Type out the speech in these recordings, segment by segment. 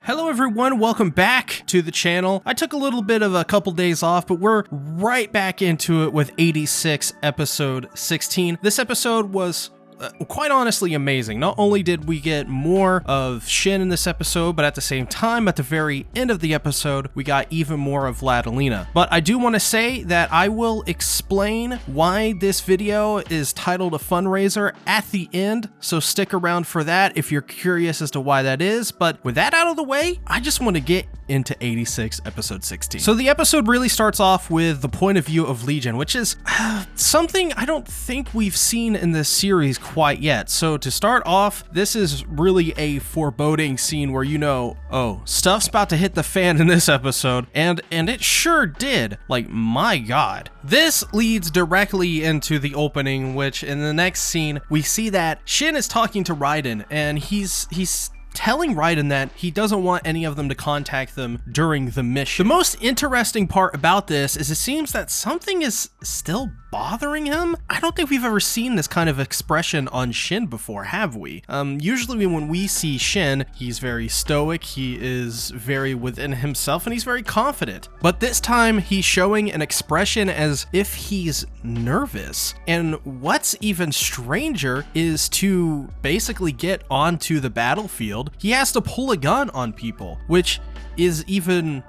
Hello everyone, welcome back to the channel. I took a little bit of a couple days off, but we're right back into it with 86 episode 16. This episode was quite honestly amazing. Not only did we get more of Shin in this episode, but at the same time, at the very end of the episode, we got even more of Vladilena. But I do want to say that I will explain why this video is titled a fundraiser at the end, so stick around for that if you're curious as to why that is. But with that out of the way, I just want to get into 86 episode 16. So the episode really starts off with the point of view of Legion, which is something I don't think we've seen in this series quite yet. So to start off, this is really a foreboding scene where you know, oh, stuff's about to hit the fan in this episode, and it sure did. Like, my god. This leads directly into the opening, which in the next scene, we see that Shin is talking to Reyna, and he's telling Reyna that he doesn't want any of them to contact them during the mission. The most interesting part about this is it seems that something is still bothering him. I don't think we've ever seen this kind of expression on Shin before, have we? Usually when we see Shin, he's very stoic, he is very within himself, and he's very confident. But this time he's showing an expression as if he's nervous. And what's even stranger is to basically get onto the battlefield, he has to pull a gun on people, which is even,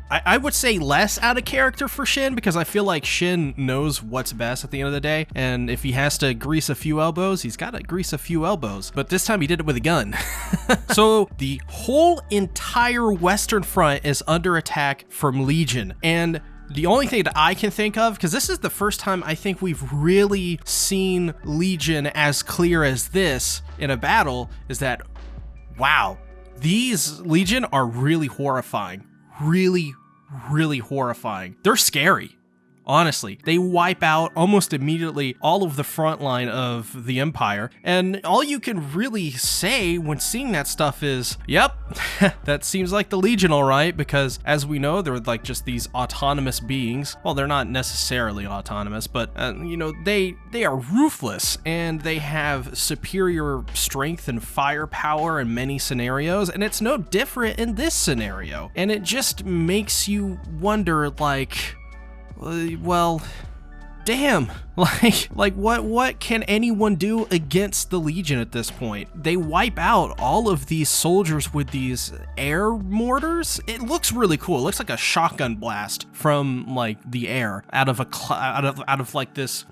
I would say, less out of character for Shin, because I feel like Shin knows what's best at the end of the day, and if he has to grease a few elbows, he's got to grease a few elbows. But this time he did it with a gun. So the whole entire Western Front is under attack from Legion, and the only thing that I can think of, because this is the first time I think we've really seen Legion as clear as this in a battle, is that, wow, these Legion are really horrifying. Really horrifying. They're scary. Honestly, they wipe out almost immediately all of the front line of the Empire, and all you can really say when seeing that stuff is, yep, that seems like the Legion, all right, because as we know, they're like just these autonomous beings. Well, they're not necessarily autonomous, but you know, they are ruthless, and they have superior strength and firepower in many scenarios, and it's no different in this scenario. And it just makes you wonder, like, well, damn, like what can anyone do against the Legion at this point? They wipe out all of these soldiers with these air mortars. It looks really cool. It looks like a shotgun blast from like the air out of like this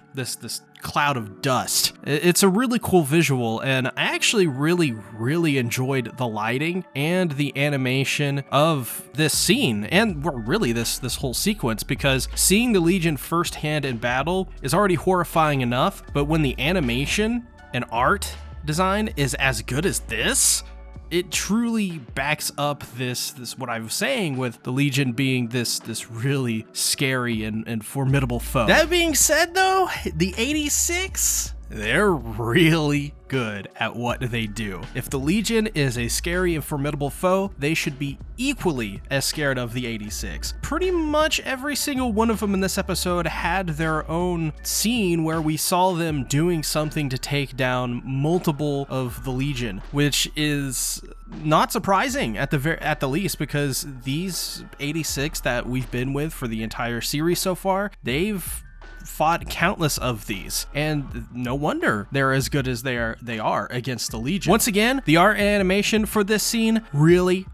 cloud of dust. It's a really cool visual, and I actually really enjoyed the lighting and the animation of this scene, and well, really this whole sequence, because seeing the Legion firsthand in battle is already horrifying enough, but when the animation and art design is as good as this, it truly backs up this what I was saying with the Legion being this really scary and formidable foe. That being said though, the 86, they're really good at what they do. If the Legion is a scary and formidable foe, they should be equally as scared of the 86. Pretty much every single one of them in this episode had their own scene where we saw them doing something to take down multiple of the Legion, which is not surprising at the least, because these 86 that we've been with for the entire series so far, they've fought countless of these, and no wonder they're as good as they are against the Legion. Once again, the art and animation for this scene, really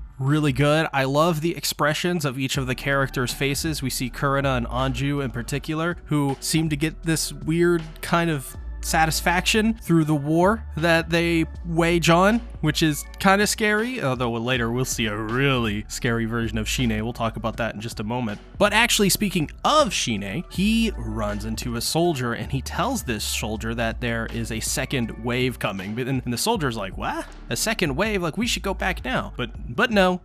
good. I love the expressions of each of the characters' faces. We see Kurina and Anju in particular, who seem to get this weird kind of satisfaction through the war that they wage on, which is kind of scary, although later we'll see a really scary version of Sheena. We'll talk about that in just a moment. But actually, speaking of Sheena, he runs into a soldier and he tells this soldier that there is a second wave coming, and the soldier's like, what? A second wave? Like, we should go back now. But no.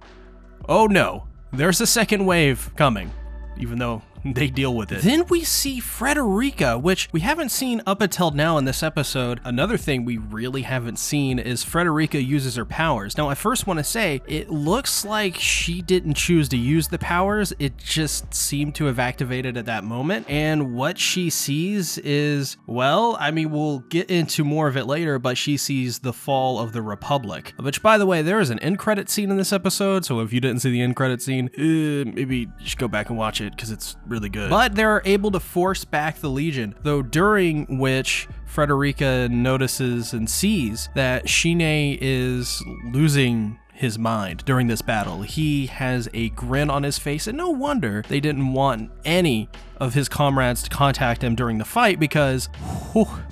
Oh no, there's a second wave coming, even though they deal with it. Then we see Frederica, which we haven't seen up until now in this episode. Another thing we really haven't seen is Frederica uses her powers. Now, I first want to say, it looks like she didn't choose to use the powers. It just seemed to have activated at that moment. And what she sees is, well, I mean, we'll get into more of it later, but she sees the fall of the Republic. Which, by the way, there is an end credit scene in this episode, so if you didn't see the end credit scene, maybe you should go back and watch it because it's really good. But they're able to force back the Legion, though during which Frederica notices and sees that Sheena is losing his mind during this battle. He has a grin on his face, and no wonder they didn't want any of his comrades to contact him during the fight, because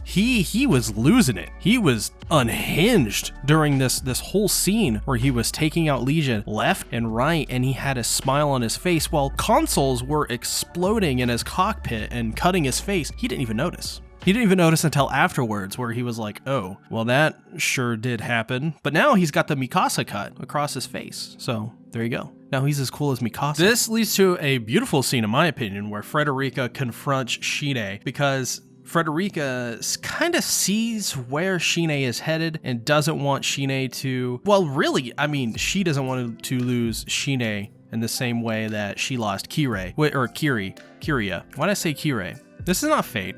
he was losing it. He was unhinged during this whole scene where he was taking out Legion left and right, and he had a smile on his face while consoles were exploding in his cockpit and cutting his face. He didn't even notice. He didn't even notice until afterwards, where he was like, oh, well, that sure did happen. But now he's got the Mikasa cut across his face. So there you go. Now he's as cool as Mikasa. This leads to a beautiful scene, in my opinion, where Frederica confronts Sheena, because Frederica kind of sees where Sheena is headed and doesn't want Sheena to, well, really, I mean, she doesn't want to lose Sheena in the same way that she lost Kiria. Why did I say Kiria? This is not Fate.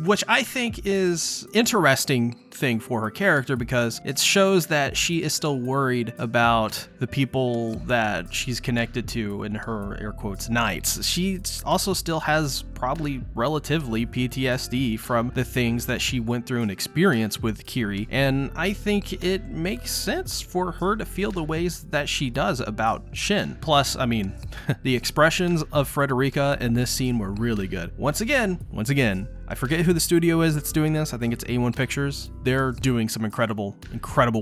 Which I think is interesting thing for her character, because it shows that she is still worried about the people that she's connected to in her air quotes knights. She also still has probably relatively PTSD from the things that she went through and experienced with Kiria, and I think it makes sense for her to feel the ways that she does about Shin. Plus, I mean, the expressions of Frederica in this scene were really good. Once again, I forget who the studio is that's doing this. I think it's A1 Pictures. They're doing some incredible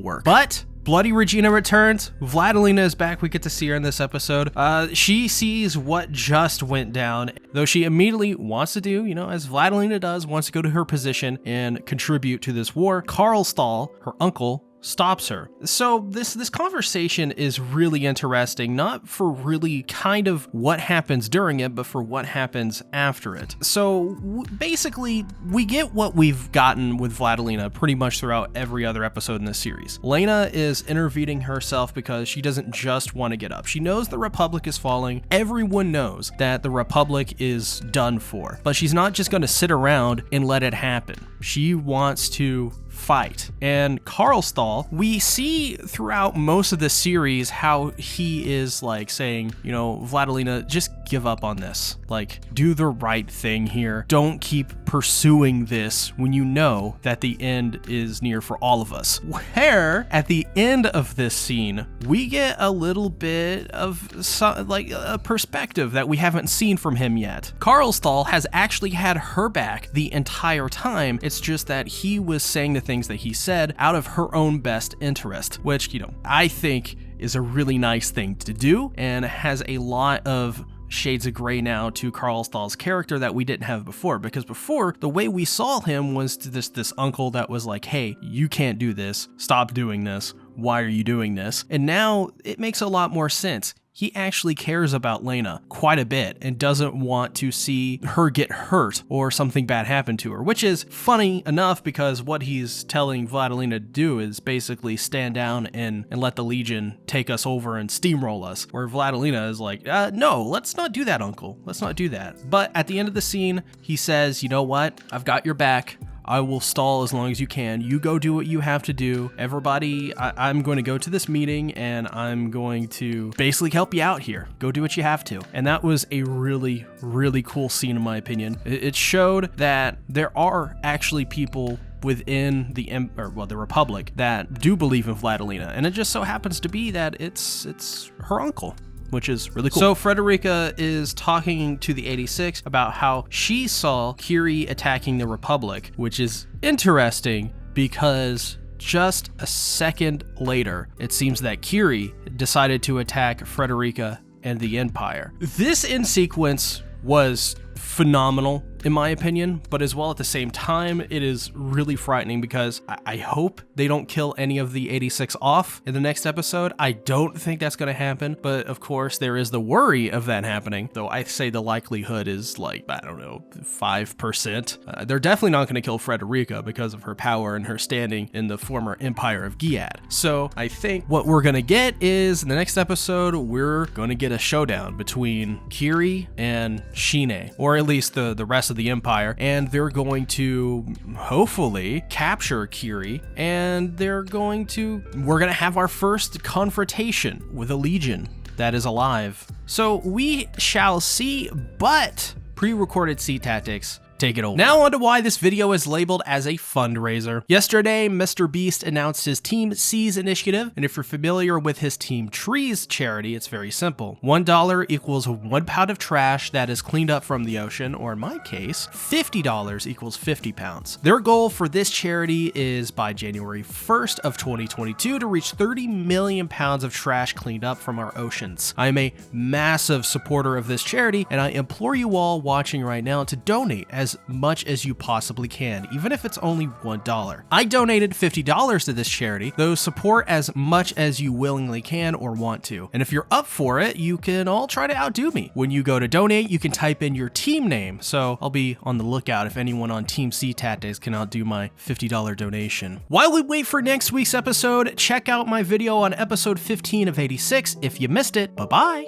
work. But Bloody Regina returns. Vladilena is back. We get to see her in this episode. She sees what just went down, though she immediately wants to do, as Vladilena does, wants to go to her position and contribute to this war. Karlstall, her uncle, stops her. So this conversation is really interesting, not for really kind of what happens during it, but for what happens after it. So basically, we get what we've gotten with Vladilena pretty much throughout every other episode in this series. Reyna is intervening herself because she doesn't just want to get up. She knows the Republic is falling. Everyone knows that the Republic is done for, but she's not just going to sit around and let it happen. She wants to fight. And Karlstall, we see throughout most of the series how he is like saying, Vladilena, just give up on this. Like, do the right thing here. Don't keep pursuing this when you know that the end is near for all of us. Where at the end of this scene, we get a little bit of a perspective that we haven't seen from him yet. Karlstall has actually had her back the entire time. It's just that he was saying the things that he said out of her own best interest, which, I think is a really nice thing to do and has a lot of shades of gray now to Karlstall's character that we didn't have before, because before, the way we saw him was this uncle that was like, hey, you can't do this, stop doing this, why are you doing this? And now it makes a lot more sense. He actually cares about Reyna quite a bit and doesn't want to see her get hurt or something bad happen to her, which is funny enough because what he's telling Vladilena to do is basically stand down and let the Legion take us over and steamroll us, where Vladilena is like, no, let's not do that, uncle. Let's not do that. But at the end of the scene, he says, you know what? I've got your back. I will stall as long as you can. You go do what you have to do. Everybody, I'm going to go to this meeting and I'm going to basically help you out here. Go do what you have to. And that was a really, really cool scene in my opinion. It showed that there are actually people within the Republic that do believe in Vladilena. And it just so happens to be that it's her uncle, which is really cool. So Frederica is talking to the 86 about how she saw Kiria attacking the Republic, which is interesting because just a second later, it seems that Kiria decided to attack Frederica and the Empire. This end sequence was phenomenal. in my opinion, but as well at the same time, it is really frightening because I hope they don't kill any of the 86 off in the next episode. I don't think that's going to happen, but of course there is the worry of that happening, though I say the likelihood is like, I don't know, 5%. They're definitely not going to kill Frederica because of her power and her standing in the former Empire of Giad. So I think what we're going to get is in the next episode, we're going to get a showdown between Kiri and Sheena, or at least the rest of the Empire, and they're going to hopefully capture Kiri, and we're going to have our first confrontation with a legion that is alive. So we shall see, but pre-recorded SeaTactics, take it over. Now on to why this video is labeled as a fundraiser. Yesterday, Mr. Beast announced his Team Seas initiative, and if you're familiar with his Team Trees charity, it's very simple. $1 equals 1 pound of trash that is cleaned up from the ocean, or in my case, $50 equals 50 pounds. Their goal for this charity is by January 1st of 2022 to reach 30 million pounds of trash cleaned up from our oceans. I am a massive supporter of this charity, and I implore you all watching right now to donate as much as you possibly can, even if it's only $1. I donated $50 to this charity, though support as much as you willingly can or want to. And if you're up for it, you can all try to outdo me. When you go to donate, you can type in your team name, so I'll be on the lookout if anyone on Team SeaTactics can outdo my $50 donation. While we wait for next week's episode, check out my video on episode 15 of 86 if you missed it. Bye-bye!